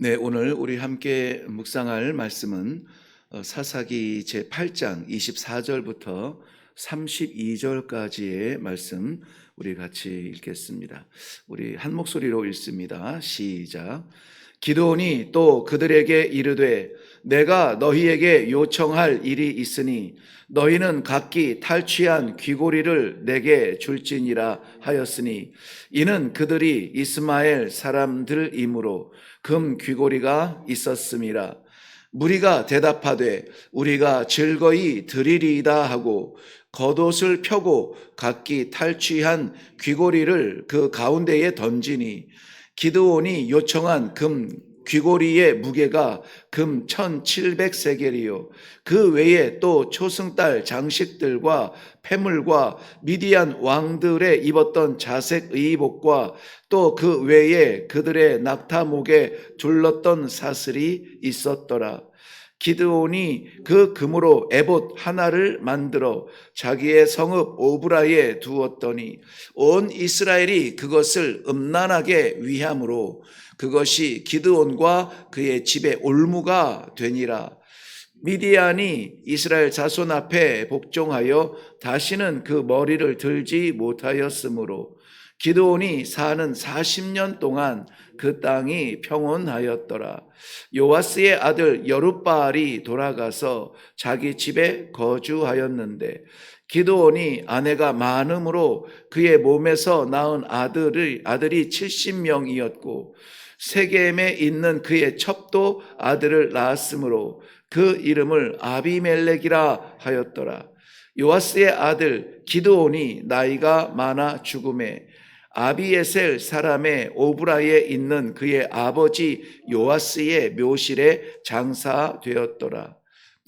네, 오늘 우리 함께 묵상할 말씀은 사사기 제8장 24절부터 32절까지의 말씀 우리 같이 읽겠습니다. 우리 한 목소리로 읽습니다. 시작. 기드온이 또 그들에게 이르되 내가 너희에게 요청할 일이 있으니 너희는 각기 탈취한 귀고리를 내게 줄지니라 하였으니 이는 그들이 이스마엘 사람들이므로 금 귀고리가 있었음이라. 무리가 대답하되 우리가 즐거이 드리리이다 하고 겉옷을 펴고 각기 탈취한 귀고리를 그 가운데에 던지니 기드온이 요청한 금 귀고리의 무게가 금 1700세겔이요 그 외에 또 초승달 장식들과 패물과 미디안 왕들의 입었던 자색 의복과 또 그 외에 그들의 낙타목에 둘렀던 사슬이 있었더라. 기드온이 그 금으로 에봇 하나를 만들어 자기의 성읍 오브라에 두었더니 온 이스라엘이 그것을 음란하게 위함으로 그것이 기드온과 그의 집의 올무가 되니라. 미디안이 이스라엘 자손 앞에 복종하여 다시는 그 머리를 들지 못하였으므로 기드온이 사는 40년 동안 그 땅이 평온하였더라. 요아스의 아들 여룻바알이 돌아가서 자기 집에 거주하였는데 기드온이 아내가 많음으로 그의 몸에서 낳은 아들이 70명이었고 세겜에 있는 그의 첩도 아들을 낳았으므로 그 이름을 아비멜렉이라 하였더라. 요아스의 아들 기드온이 나이가 많아 죽음에 아비에셀 사람의 오브라에 있는 그의 아버지 요아스의 묘실에 장사되었더라.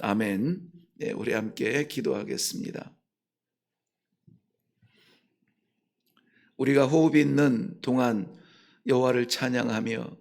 아멘. 네, 우리 함께 기도하겠습니다. 우리가 호흡 있는 동안 여호와를 찬양하며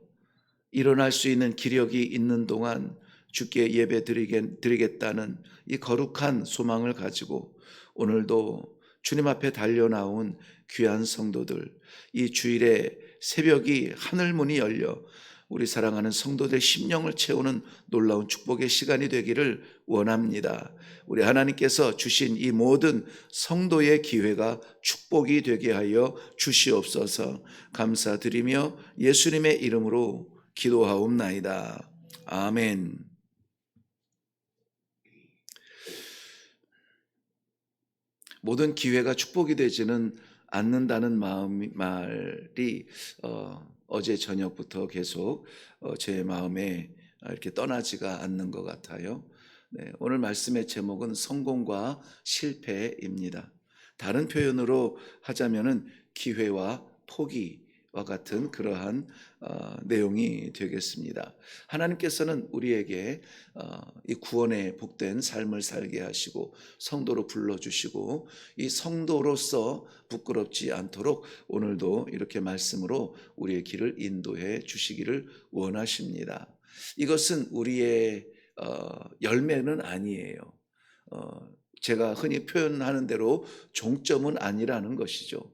일어날 수 있는 기력이 있는 동안 주께 예배 드리겠다는 이 거룩한 소망을 가지고 오늘도 주님 앞에 달려나온 귀한 성도들, 이 주일에 새벽이 하늘문이 열려 우리 사랑하는 성도들 심령을 채우는 놀라운 축복의 시간이 되기를 원합니다. 우리 하나님께서 주신 이 모든 성도의 기회가 축복이 되게 하여 주시옵소서. 감사드리며 예수님의 이름으로 기도하옵나이다. 아멘. 모든 기회가 축복이 되지는 않는다는 말이 어제 저녁부터 계속 제 마음에 이렇게 떠나지가 않는 것 같아요. 네, 오늘 말씀의 제목은 성공과 실패입니다. 다른 표현으로 하자면은 기회와 포기와 같은 그러한 내용이 되겠습니다. 하나님께서는 우리에게 이 구원의 복된 삶을 살게 하시고 성도로 불러주시고 이 성도로서 부끄럽지 않도록 오늘도 이렇게 말씀으로 우리의 길을 인도해 주시기를 원하십니다. 이것은 우리의 열매는 아니에요. 제가 흔히 표현하는 대로 종점은 아니라는 것이죠.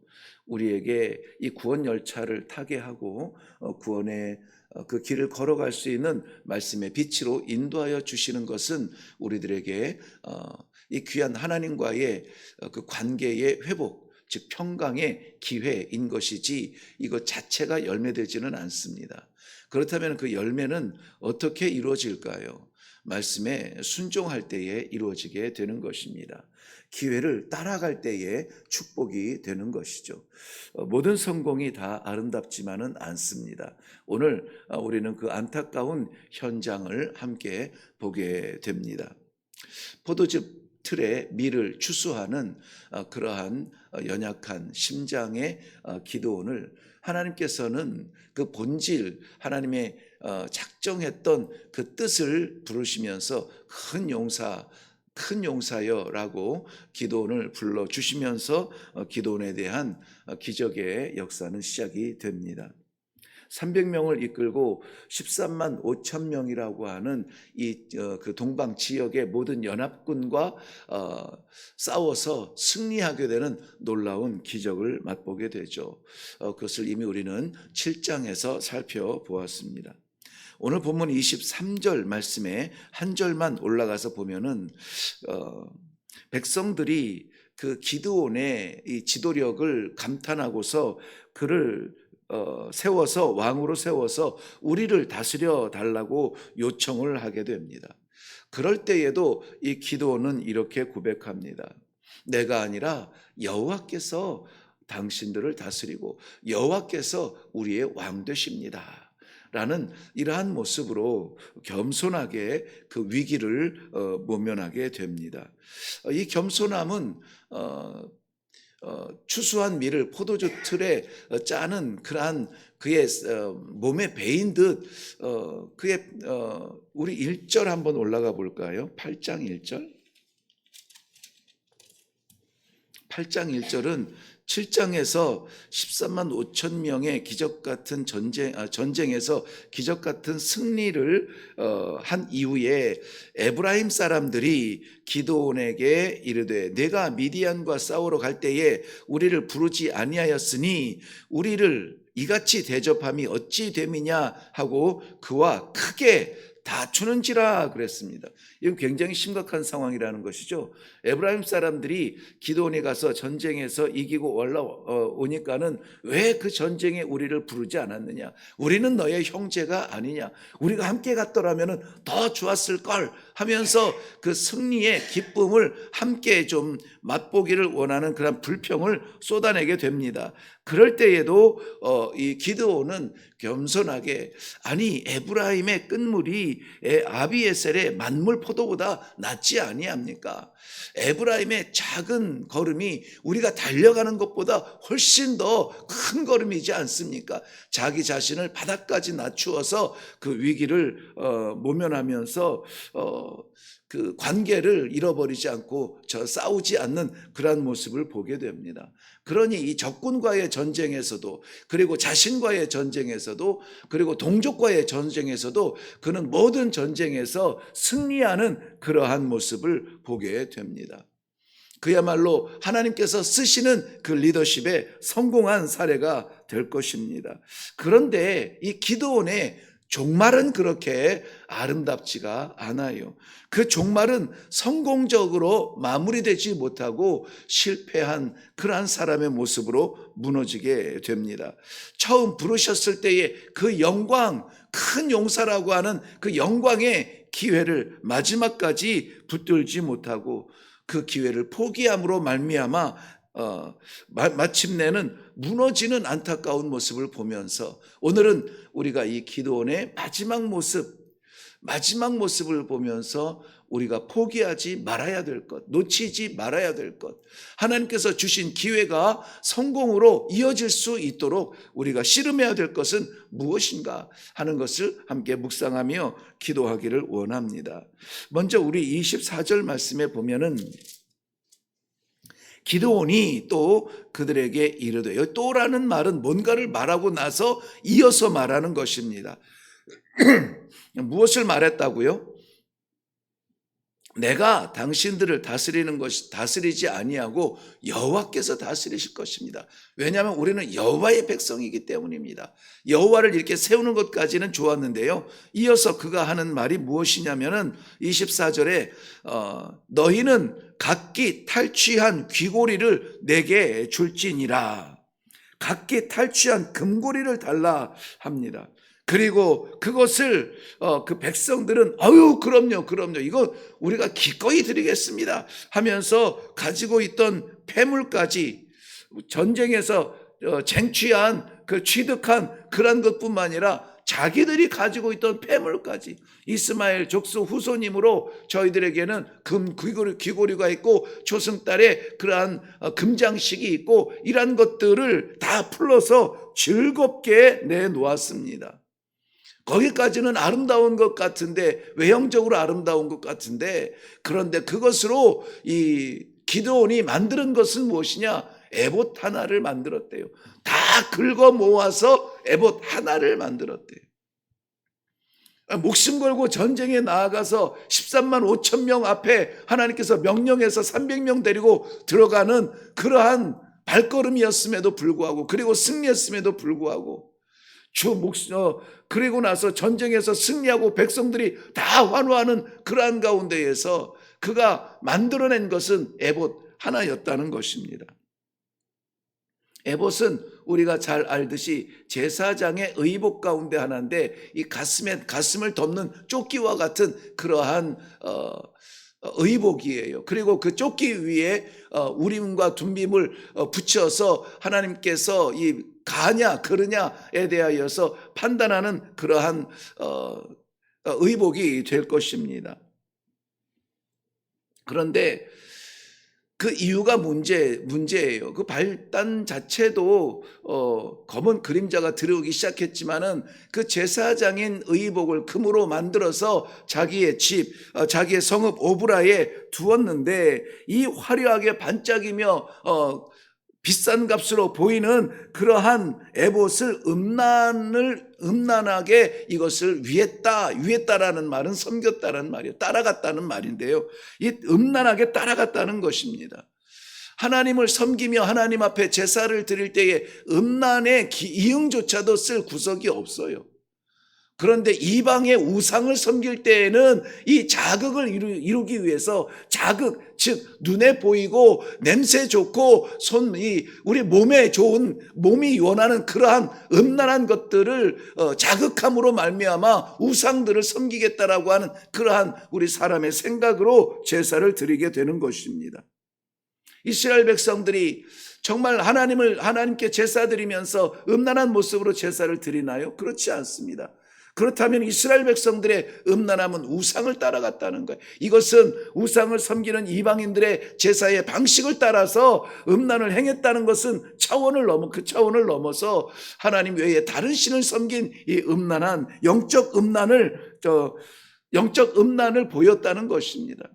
우리에게 이 구원 열차를 타게 하고 구원의 그 길을 걸어갈 수 있는 말씀의 빛으로 인도하여 주시는 것은 우리들에게 이 귀한 하나님과의 그 관계의 회복, 즉 평강의 기회인 것이지 이것 자체가 열매되지는 않습니다. 그렇다면 그 열매는 어떻게 이루어질까요? 말씀에 순종할 때에 이루어지게 되는 것입니다. 기회를 따라갈 때에 축복이 되는 것이죠. 모든 성공이 다 아름답지만은 않습니다. 오늘 우리는 그 안타까운 현장을 함께 보게 됩니다. 포도즙 틀에 밀을 추수하는 그러한 연약한 심장의 기도원을 하나님께서는 그 본질 하나님의 작정했던 그 뜻을 부르시면서 큰 용사여라고 기도원을 불러주시면서 기도원에 대한 기적의 역사는 시작이 됩니다. 300명을 이끌고 13만 5천 명이라고 하는 그 동방 지역의 모든 연합군과 싸워서 승리하게 되는 놀라운 기적을 맛보게 되죠. 그것을 이미 우리는 7장에서 살펴보았습니다. 오늘 본문 23절 말씀에 한 절만 올라가서 보면은 백성들이 그 기드온의 이 지도력을 감탄하고서 그를 세워서 왕으로 세워서 우리를 다스려 달라고 요청을 하게 됩니다. 그럴 때에도 이 기드온은 이렇게 고백합니다. 내가 아니라 여호와께서 당신들을 다스리고 여호와께서 우리의 왕 되십니다. 라는 이러한 모습으로 겸손하게 그 위기를 모면하게 됩니다. 이 겸손함은 추수한 밀을 포도주 틀에 짜는 그러한 그의 몸에 배인 듯 그의 우리 1절 한번 올라가 볼까요? 8장 1절. 8장 1절은 7장에서 13만 5천 명의 기적 같은 전쟁에서 기적 같은 승리를 한 이후에 에브라임 사람들이 기드온에게 이르되 내가 미디안과 싸우러 갈 때에 우리를 부르지 아니하였으니 우리를 이같이 대접함이 어찌 됨이냐 하고 그와 크게 다투는지라 그랬습니다. 이건 굉장히 심각한 상황이라는 것이죠. 에브라임 사람들이 기드온이 가서 전쟁에서 이기고 올라오니까는 왜 그 전쟁에 우리를 부르지 않았느냐? 우리는 너의 형제가 아니냐? 우리가 함께 갔더라면 더 좋았을 걸 하면서 그 승리의 기쁨을 함께 좀 맛보기를 원하는 그런 불평을 쏟아내게 됩니다. 그럴 때에도 이 기드온은 겸손하게 아니 에브라임의 끝물이 아비에셀의 만물 포도보다 낫지 아니합니까? 에브라임의 작은 걸음이 우리가 달려가는 것보다 훨씬 더 큰 걸음이지 않습니까? 자기 자신을 바닥까지 낮추어서 그 위기를 모면하면서 그 관계를 잃어버리지 않고 싸우지 않는 그러한 모습을 보게 됩니다. 그러니 이 적군과의 전쟁에서도 그리고 자신과의 전쟁에서도 그리고 동족과의 전쟁에서도 그는 모든 전쟁에서 승리하는 그러한 모습을 보게 됩니다. 그야말로 하나님께서 쓰시는 그 리더십에 성공한 사례가 될 것입니다. 그런데 이 기드온의 종말은 그렇게 아름답지가 않아요. 그 종말은 성공적으로 마무리되지 못하고 실패한 그러한 사람의 모습으로 무너지게 됩니다. 처음 부르셨을 때의 그 영광, 큰 용사라고 하는 그 영광의 기회를 마지막까지 붙들지 못하고 그 기회를 포기함으로 말미암아 마침내는 무너지는 안타까운 모습을 보면서 오늘은 우리가 이 기드온의 마지막 모습을 보면서 우리가 포기하지 말아야 될 것, 놓치지 말아야 될 것, 하나님께서 주신 기회가 성공으로 이어질 수 있도록 우리가 씨름해야 될 것은 무엇인가 하는 것을 함께 묵상하며 기도하기를 원합니다. 먼저 우리 24절 말씀에 보면은 기드온이 또 그들에게 이르되, 또라는 말은 뭔가를 말하고 나서 이어서 말하는 것입니다. 무엇을 말했다고요? 내가 당신들을 다스리지 아니하고 여호와께서 다스리실 것입니다. 왜냐하면 우리는 여호와의 백성이기 때문입니다. 여호와를 이렇게 세우는 것까지는 좋았는데요. 이어서 그가 하는 말이 무엇이냐면은 24절에 너희는 각기 탈취한 귀고리를 내게 줄지니라. 각기 탈취한 금고리를 달라 합니다. 그리고 그것을 그 백성들은 그럼요 이거 우리가 기꺼이 드리겠습니다 하면서 가지고 있던 폐물까지 전쟁에서 쟁취한 그 취득한 그런 것뿐만 아니라 자기들이 가지고 있던 폐물까지 이스마엘 족수 후손이므로 저희들에게는 금 귀고리가 있고 조승달에 그러한 금장식이 있고 이러한 것들을 다 풀러서 즐겁게 내놓았습니다. 거기까지는 아름다운 것 같은데, 외형적으로 아름다운 것 같은데, 그런데 그것으로 이 기드온이 만드는 것은 무엇이냐? 에봇 하나를 만들었대요. 다 긁어 모아서 에봇 하나를 만들었대요. 목숨 걸고 전쟁에 나아가서 13만 5천 명 앞에 하나님께서 명령해서 300명 데리고 들어가는 그러한 발걸음이었음에도 불구하고, 그리고 승리했음에도 불구하고 그리고 나서 전쟁에서 승리하고 백성들이 다 환호하는 그러한 가운데에서 그가 만들어낸 것은 에봇 하나였다는 것입니다. 에봇은 우리가 잘 알듯이 제사장의 의복 가운데 하나인데 이 가슴을 덮는 조끼와 같은 그러한 의복이에요. 그리고 그 조끼 위에 우림과 둠빔을 붙여서 하나님께서 이 가냐 그르냐에 대하여서 판단하는 그러한 의복이 될 것입니다. 그런데 그 이유가 문제예요. 그 발단 자체도 검은 그림자가 들어오기 시작했지만은 그 제사장인 의복을 금으로 만들어서 자기의 집, 자기의 성읍 오브라에 두었는데 이 화려하게 반짝이며 비싼 값으로 보이는 그러한 에봇을 음란하게 이것을 위했다라는 말은 섬겼다는 말이에요. 따라갔다는 말인데요. 이 음란하게 따라갔다는 것입니다. 하나님을 섬기며 하나님 앞에 제사를 드릴 때에 음란의 이응조차도 쓸 구석이 없어요. 그런데 이방의 우상을 섬길 때에는 이 자극을 이루기 위해서 자극, 즉 눈에 보이고 냄새 좋고 우리 몸에 좋은 몸이 원하는 그러한 음란한 것들을 자극함으로 말미암아 우상들을 섬기겠다라고 하는 그러한 우리 사람의 생각으로 제사를 드리게 되는 것입니다. 이스라엘 백성들이 정말 하나님께 제사 드리면서 음란한 모습으로 제사를 드리나요? 그렇지 않습니다. 그렇다면 이스라엘 백성들의 음란함은 우상을 따라갔다는 거예요. 이것은 우상을 섬기는 이방인들의 제사의 방식을 따라서 음란을 행했다는 것은 그 차원을 넘어서 하나님 외에 다른 신을 섬긴 이 음란한 영적 음란을 보였다는 것입니다.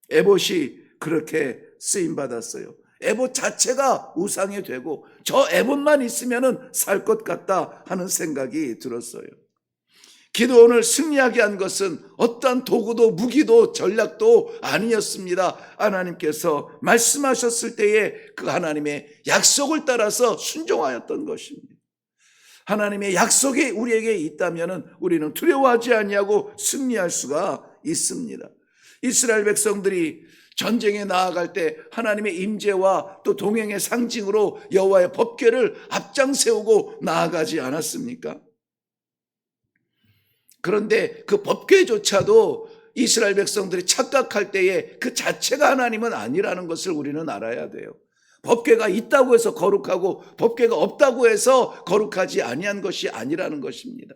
에봇이 그렇게 쓰임 받았어요. 에봇 자체가 우상이 되고 저 에봇만 있으면은 살 것 같다 하는 생각이 들었어요. 기드온을 승리하게 한 것은 어떠한 도구도 무기도 전략도 아니었습니다. 하나님께서 말씀하셨을 때에 그 하나님의 약속을 따라서 순종하였던 것입니다. 하나님의 약속이 우리에게 있다면 우리는 두려워하지 아니하고 승리할 수가 있습니다. 이스라엘 백성들이 전쟁에 나아갈 때 하나님의 임재와 또 동행의 상징으로 여호와의 법궤를 앞장 세우고 나아가지 않았습니까? 그런데 그 법궤조차도 이스라엘 백성들이 착각할 때에 그 자체가 하나님은 아니라는 것을 우리는 알아야 돼요. 법궤가 있다고 해서 거룩하고 법궤가 없다고 해서 거룩하지 아니한 것이 아니라는 것입니다.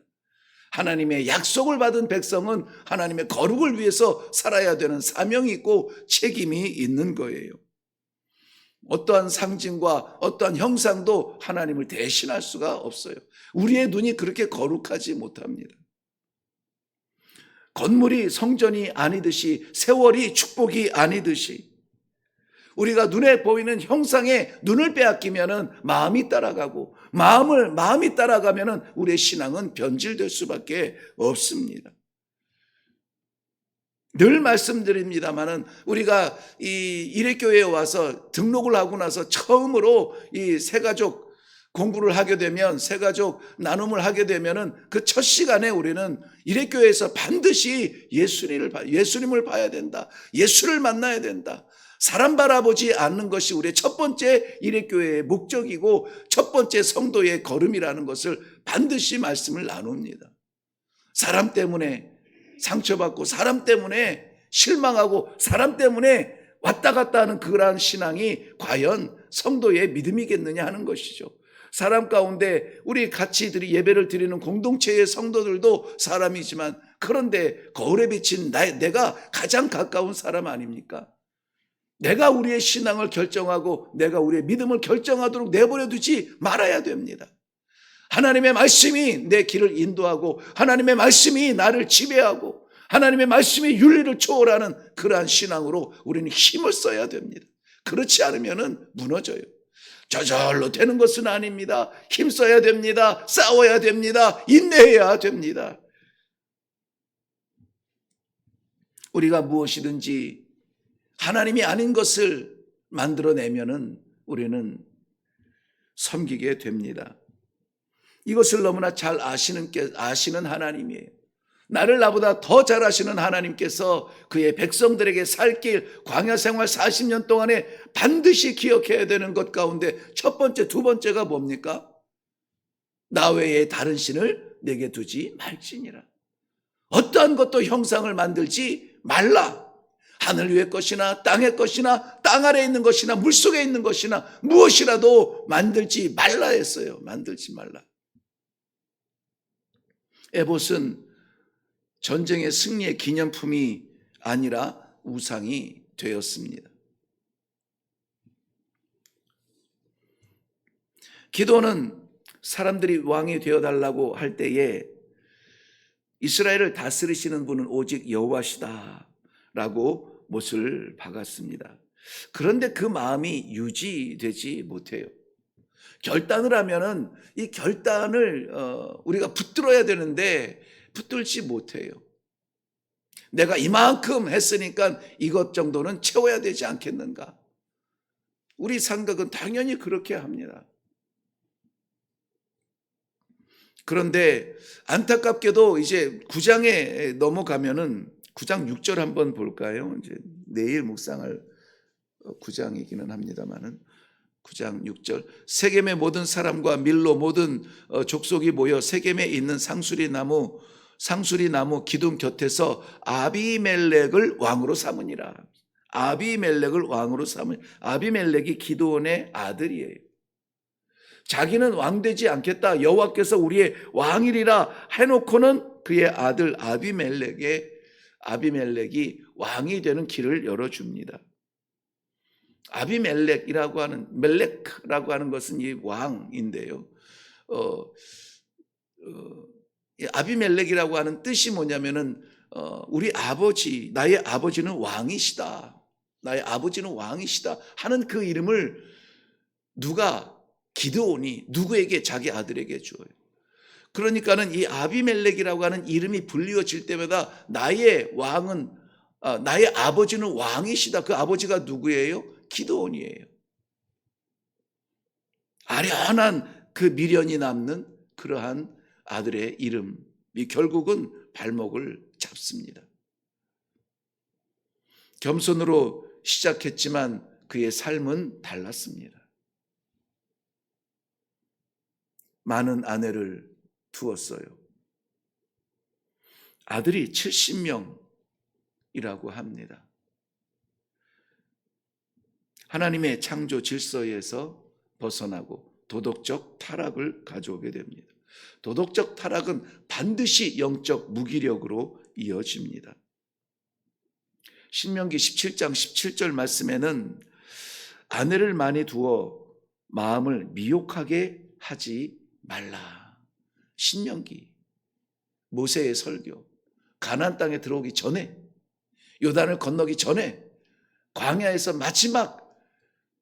하나님의 약속을 받은 백성은 하나님의 거룩을 위해서 살아야 되는 사명이 있고 책임이 있는 거예요. 어떠한 상징과 어떠한 형상도 하나님을 대신할 수가 없어요. 우리의 눈이 그렇게 거룩하지 못합니다. 건물이 성전이 아니듯이 세월이 축복이 아니듯이 우리가 눈에 보이는 형상에 눈을 빼앗기면은 마음이 따라가고 마음이 따라가면은 우리의 신앙은 변질될 수밖에 없습니다. 늘 말씀드립니다만은 우리가 이 일회교회에 와서 등록을 하고 나서 처음으로 이 새가족 공부를 하게 되면 새가족 나눔을 하게 되면은 그 첫 시간에 우리는 일회교회에서 반드시 예수님을 봐야 된다. 예수를 만나야 된다. 사람 바라보지 않는 것이 우리의 첫 번째 일회교회의 목적이고 첫 번째 성도의 걸음이라는 것을 반드시 말씀을 나눕니다. 사람 때문에 상처받고 사람 때문에 실망하고 사람 때문에 왔다 갔다 하는 그러한 신앙이 과연 성도의 믿음이겠느냐 하는 것이죠. 사람 가운데 우리 같이 예배를 드리는 공동체의 성도들도 사람이지만 그런데 거울에 비친 내가 가장 가까운 사람 아닙니까? 내가 우리의 신앙을 결정하고 내가 우리의 믿음을 결정하도록 내버려 두지 말아야 됩니다. 하나님의 말씀이 내 길을 인도하고 하나님의 말씀이 나를 지배하고 하나님의 말씀이 윤리를 초월하는 그러한 신앙으로 우리는 힘을 써야 됩니다. 그렇지 않으면 무너져요. 저절로 되는 것은 아닙니다. 힘써야 됩니다. 싸워야 됩니다. 인내해야 됩니다. 우리가 무엇이든지 하나님이 아닌 것을 만들어내면은 우리는 섬기게 됩니다. 이것을 너무나 잘 아시는 하나님이에요. 나를 나보다 더 잘 아시는 하나님께서 그의 백성들에게 살 길 광야 생활 40년 동안에 반드시 기억해야 되는 것 가운데 첫 번째, 두 번째가 뭡니까? 나 외에 다른 신을 내게 두지 말지니라. 어떠한 것도 형상을 만들지 말라. 하늘 위의 것이나 땅의 것이나 땅 아래에 있는 것이나 물속에 있는 것이나 무엇이라도 만들지 말라 했어요. 만들지 말라. 에봇은 전쟁의 승리의 기념품이 아니라 우상이 되었습니다. 기도는 사람들이 왕이 되어달라고 할 때에 이스라엘을 다스리시는 분은 오직 여호와시다라고 못을 박았습니다. 그런데 그 마음이 유지되지 못해요. 결단을 하면은 이 결단을 우리가 붙들어야 되는데 붙들지 못해요. 내가 이만큼 했으니까 이것 정도는 채워야 되지 않겠는가? 우리 생각은 당연히 그렇게 합니다. 그런데 안타깝게도 이제 9장에 넘어가면은 9장 6절 한번 볼까요? 이제 내일 묵상할 9장이기는 합니다만은 9장 6절 세겜의 모든 사람과 밀로 모든 족속이 모여 세겜에 있는 상수리 나무 기둥 곁에서 아비멜렉을 왕으로 삼으니라. 아비멜렉을 왕으로 삼으니 아비멜렉이 기드온의 아들이에요. 자기는 왕되지 않겠다. 여호와께서 우리의 왕이리라 해놓고는 그의 아들 아비멜렉이 왕이 되는 길을 열어줍니다. 아비멜렉이라고 하는 멜렉이라고 하는 것은 이 왕인데요. 아비멜렉이라고 하는 뜻이 뭐냐면은 우리 아버지, 나의 아버지는 왕이시다. 나의 아버지는 왕이시다 하는 그 이름을 기드온이 누구에게? 자기 아들에게 줘요. 그러니까는 이 아비멜렉이라고 하는 이름이 불리워질 때마다 나의 아버지는 왕이시다. 그 아버지가 누구예요? 기드온이에요. 아련한 그 미련이 남는 그러한 아들의 이름이 결국은 발목을 잡습니다. 겸손으로 시작했지만 그의 삶은 달랐습니다. 많은 아내를 두었어요. 아들이 70명이라고 합니다. 하나님의 창조 질서에서 벗어나고 도덕적 타락을 가져오게 됩니다. 도덕적 타락은 반드시 영적 무기력으로 이어집니다. 신명기 17장 17절 말씀에는 아내를 많이 두어 마음을 미혹하게 하지 말라. 신명기 모세의 설교, 가나안 땅에 들어오기 전에, 요단을 건너기 전에 광야에서 마지막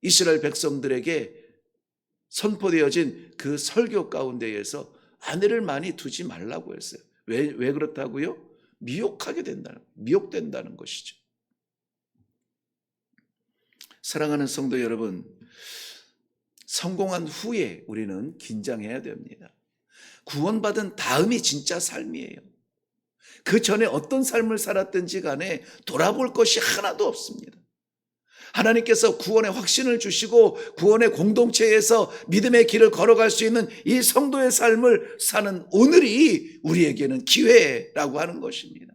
이스라엘 백성들에게 선포되어진 그 설교 가운데에서 아내를 많이 두지 말라고 했어요. 왜 그렇다고요? 미혹된다는 것이죠. 사랑하는 성도 여러분, 성공한 후에 우리는 긴장해야 됩니다. 구원받은 다음이 진짜 삶이에요. 그 전에 어떤 삶을 살았든지 간에 돌아볼 것이 하나도 없습니다. 하나님께서 구원의 확신을 주시고 구원의 공동체에서 믿음의 길을 걸어갈 수 있는 이 성도의 삶을 사는 오늘이 우리에게는 기회라고 하는 것입니다.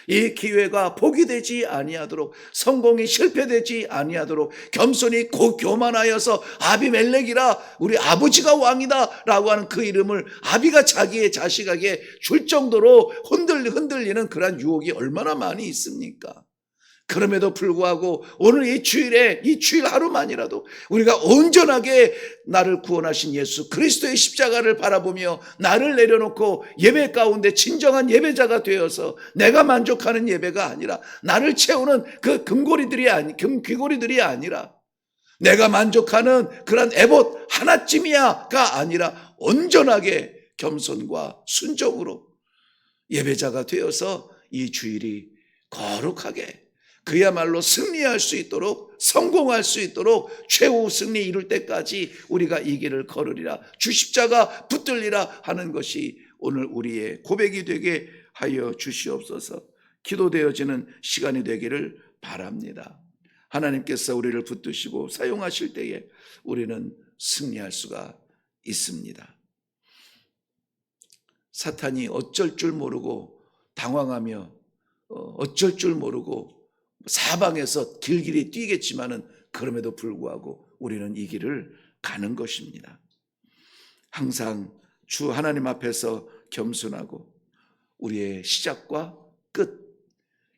이 기회가 포기되지 아니하도록, 성공이 실패되지 아니하도록 겸손히 교만하여서 아비멜렉이라 우리 아버지가 왕이다 라고 하는 그 이름을 아비가 자기의 자식에게 줄 정도로 흔들리는 그런 유혹이 얼마나 많이 있습니까? 그럼에도 불구하고 오늘 이 주일 하루만이라도 우리가 온전하게 나를 구원하신 예수 그리스도의 십자가를 바라보며 나를 내려놓고 예배 가운데 진정한 예배자가 되어서 내가 만족하는 예배가 아니라 나를 채우는 그 금귀고리들이 아니라 내가 만족하는 그런 에봇 하나쯤이야가 아니라 온전하게 겸손과 순종으로 예배자가 되어서 이 주일이 거룩하게 그야말로 승리할 수 있도록, 성공할 수 있도록 최후 승리 이룰 때까지 우리가 이 길을 걸으리라, 주 십자가 붙들리라 하는 것이 오늘 우리의 고백이 되게 하여 주시옵소서. 기도되어지는 시간이 되기를 바랍니다. 하나님께서 우리를 붙드시고 사용하실 때에 우리는 승리할 수가 있습니다. 사탄이 어쩔 줄 모르고 당황하며 어쩔 줄 모르고 사방에서 길길이 뛰겠지만은 그럼에도 불구하고 우리는 이 길을 가는 것입니다. 항상 주 하나님 앞에서 겸손하고 우리의 시작과 끝,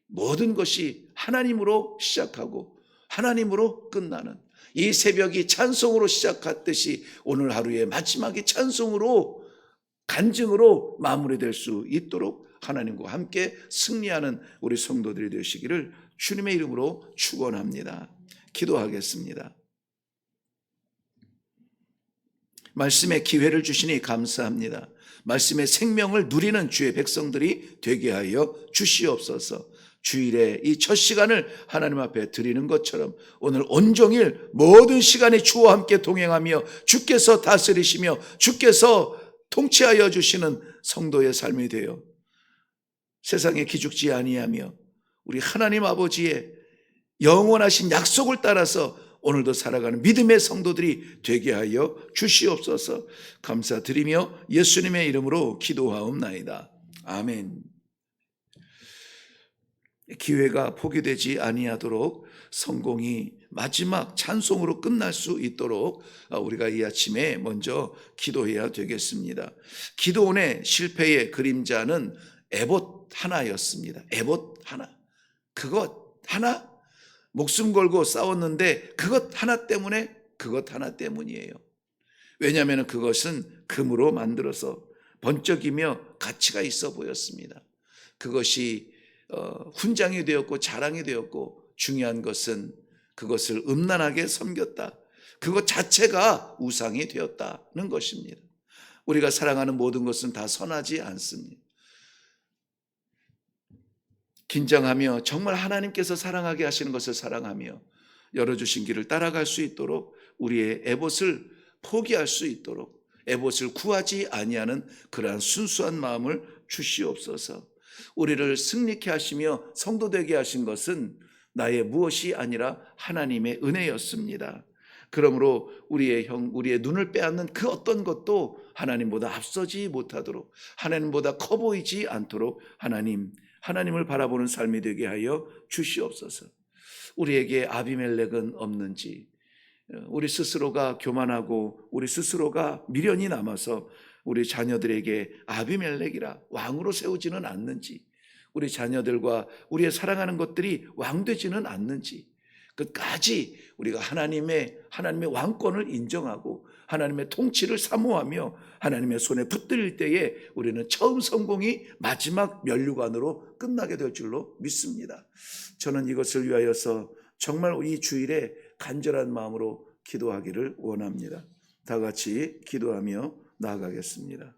모든 것이 하나님으로 시작하고 하나님으로 끝나는 이 새벽이 찬송으로 시작했듯이 오늘 하루의 마지막이 찬송으로, 간증으로 마무리될 수 있도록 하나님과 함께 승리하는 우리 성도들이 되시기를 주님의 이름으로 축원합니다. 기도하겠습니다. 말씀의 기회를 주시니 감사합니다. 말씀의 생명을 누리는 주의 백성들이 되게 하여 주시옵소서. 주일에 이 첫 시간을 하나님 앞에 드리는 것처럼 오늘 온종일 모든 시간에 주와 함께 동행하며 주께서 다스리시며 주께서 통치하여 주시는 성도의 삶이 되어 세상에 기죽지 아니하며 우리 하나님 아버지의 영원하신 약속을 따라서 오늘도 살아가는 믿음의 성도들이 되게 하여 주시옵소서. 감사드리며 예수님의 이름으로 기도하옵나이다. 아멘. 기회가 포기되지 아니하도록 성공이 마지막 찬송으로 끝날 수 있도록 우리가 이 아침에 먼저 기도해야 되겠습니다. 기도원의 실패의 그림자는 에봇 하나였습니다. 에봇 하나. 그것 하나? 목숨 걸고 싸웠는데 그것 하나 때문에, 그것 하나 때문이에요. 왜냐하면 그것은 금으로 만들어서 번쩍이며 가치가 있어 보였습니다. 그것이 훈장이 되었고 자랑이 되었고, 중요한 것은 그것을 음란하게 섬겼다. 그것 자체가 우상이 되었다는 것입니다. 우리가 사랑하는 모든 것은 다 선하지 않습니다. 긴장하며 정말 하나님께서 사랑하게 하시는 것을 사랑하며 열어주신 길을 따라갈 수 있도록, 우리의 에봇을 포기할 수 있도록, 에봇을 구하지 아니하는 그러한 순수한 마음을 주시옵소서. 우리를 승리케 하시며 성도되게 하신 것은 나의 무엇이 아니라 하나님의 은혜였습니다. 그러므로 우리의 눈을 빼앗는 그 어떤 것도 하나님보다 앞서지 못하도록, 하나님보다 커 보이지 않도록 하나님을 바라보는 삶이 되게 하여 주시옵소서. 우리에게 아비멜렉은 없는지, 우리 스스로가 교만하고 우리 스스로가 미련이 남아서 우리 자녀들에게 아비멜렉이라 왕으로 세우지는 않는지, 우리 자녀들과 우리의 사랑하는 것들이 왕되지는 않는지, 끝까지 우리가 하나님의 왕권을 인정하고 하나님의 통치를 사모하며 하나님의 손에 붙들 때에 우리는 처음 성공이 마지막 면류관으로 끝나게 될 줄로 믿습니다. 저는 이것을 위하여서 정말 이 주일에 간절한 마음으로 기도하기를 원합니다. 다 같이 기도하며 나아가겠습니다.